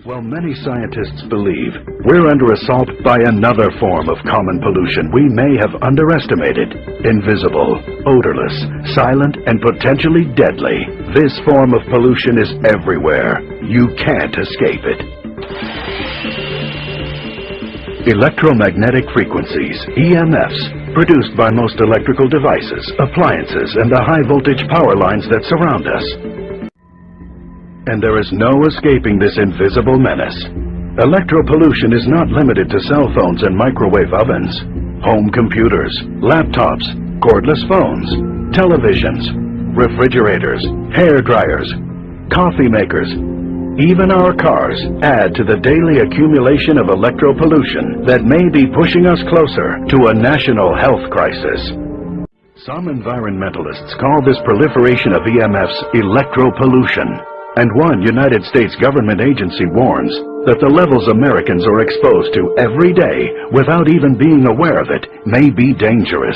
Well, many scientists believe we're under assault by another form of common pollution we may have underestimated. Invisible, odorless, silent, and potentially deadly. This form of pollution is everywhere. You can't escape it. Electromagnetic frequencies, EMFs, produced by most electrical devices, appliances, and the high-voltage power lines that surround us. And there is no escaping this invisible menace. Electropollution is not limited to cell phones and microwave ovens. Home computers, laptops, cordless phones, televisions, refrigerators, hair dryers, coffee makers, even our cars add to the daily accumulation of electropollution that may be pushing us closer to a national health crisis. Some environmentalists call this proliferation of EMFs electropollution. And one United States government agency warns that the levels Americans are exposed to every day without even being aware of it may be dangerous.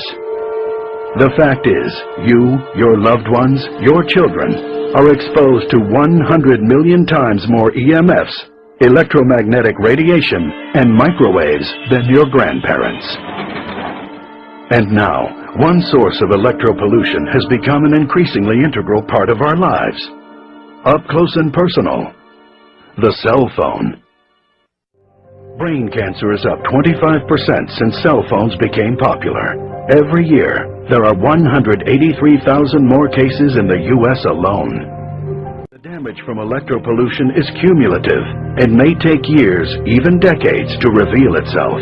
The fact is, you, your loved ones, your children are exposed to 100 million times more EMFs, electromagnetic radiation, and microwaves than your grandparents. And now, one source of electropollution has become an increasingly integral part of our lives. Up close and personal, the cell phone. Brain cancer is up 25% since cell phones became popular. Every year, there are 183,000 more cases in the U.S. alone. The damage from electropollution is cumulative and may take years, even decades, to reveal itself.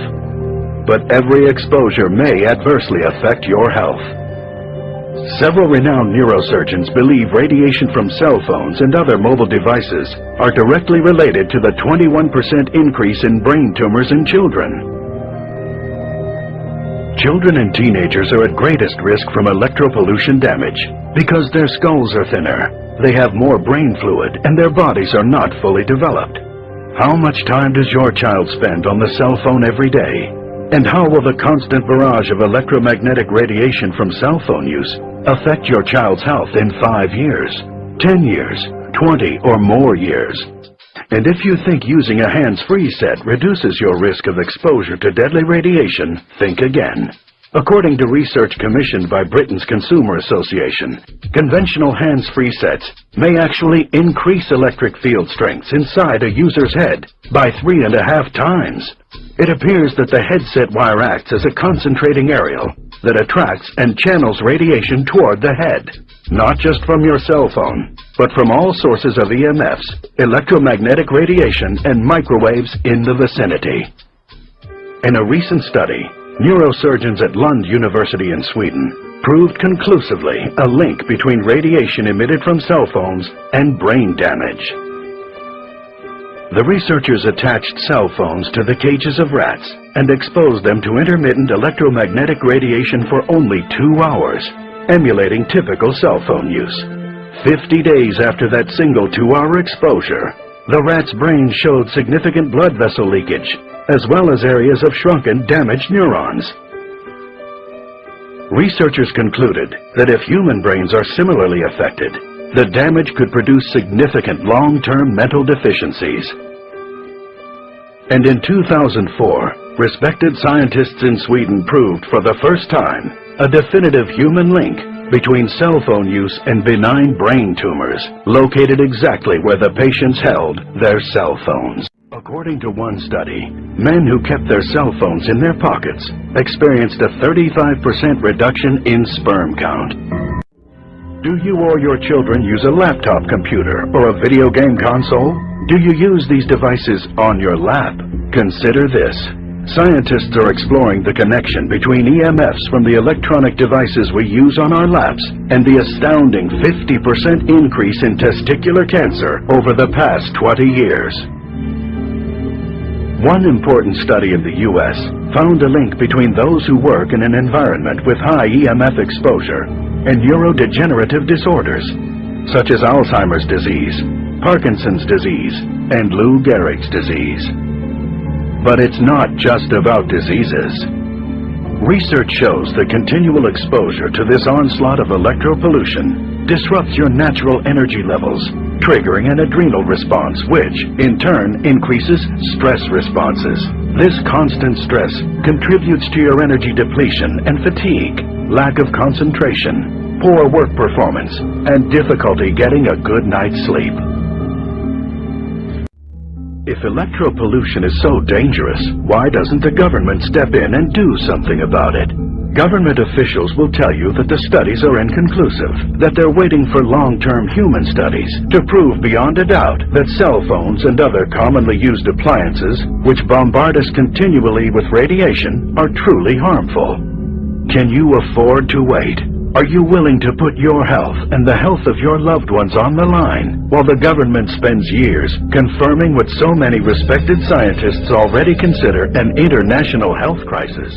But every exposure may adversely affect your health. Several renowned neurosurgeons believe radiation from cell phones and other mobile devices are directly related to the 21% increase in brain tumors in children. Children and teenagers are at greatest risk from electropollution damage because their skulls are thinner, they have more brain fluid, and their bodies are not fully developed. How much time does your child spend on the cell phone every day? And how will the constant barrage of electromagnetic radiation from cell phone use affect your child's health in 5 years, 10 years, 20 or more years? And if you think using a hands-free set reduces your risk of exposure to deadly radiation, think again. According to research commissioned by Britain's Consumer Association, conventional hands-free sets may actually increase electric field strengths inside a user's head by 3.5 times. It appears that the headset wire acts as a concentrating aerial that attracts and channels radiation toward the head, not just from your cell phone, but from all sources of EMFs, electromagnetic radiation, and microwaves in the vicinity. In a recent study, neurosurgeons at Lund University in Sweden proved conclusively a link between radiation emitted from cell phones and brain damage. The researchers attached cell phones to the cages of rats and exposed them to intermittent electromagnetic radiation for only 2 hours, emulating typical cell phone use. 50 days after that single 2-hour exposure, the rat's brain showed significant blood vessel leakage, as well as areas of shrunken, damaged neurons. Researchers concluded that if human brains are similarly affected, the damage could produce significant long-term mental deficiencies. And in 2004, respected scientists in Sweden proved for the first time a definitive human link between cell phone use and benign brain tumors located exactly where the patients held their cell phones. According to one study, men who kept their cell phones in their pockets experienced a 35% reduction in sperm count. Do you or your children use a laptop computer or a video game console? Do you use these devices on your lap? Consider this. Scientists are exploring the connection between EMFs from the electronic devices we use on our laps and the astounding 50% increase in testicular cancer over the past 20 years. One important study in the U.S. found a link between those who work in an environment with high EMF exposure and neurodegenerative disorders, such as Alzheimer's disease, Parkinson's disease, and Lou Gehrig's disease. But it's not just about diseases. Research shows that continual exposure to this onslaught of electropollution disrupts your natural energy levels triggering an adrenal response which, in turn, increases stress responses. This constant stress contributes to your energy depletion and fatigue, lack of concentration, poor work performance, and difficulty getting a good night's sleep. If electropollution is so dangerous, why doesn't the government step in and do something about it? Government officials will tell you that the studies are inconclusive, that they're waiting for long-term human studies to prove beyond a doubt that cell phones and other commonly used appliances, which bombard us continually with radiation, are truly harmful. Can you afford to wait? Are you willing to put your health and the health of your loved ones on the line while the government spends years confirming what so many respected scientists already consider an international health crisis?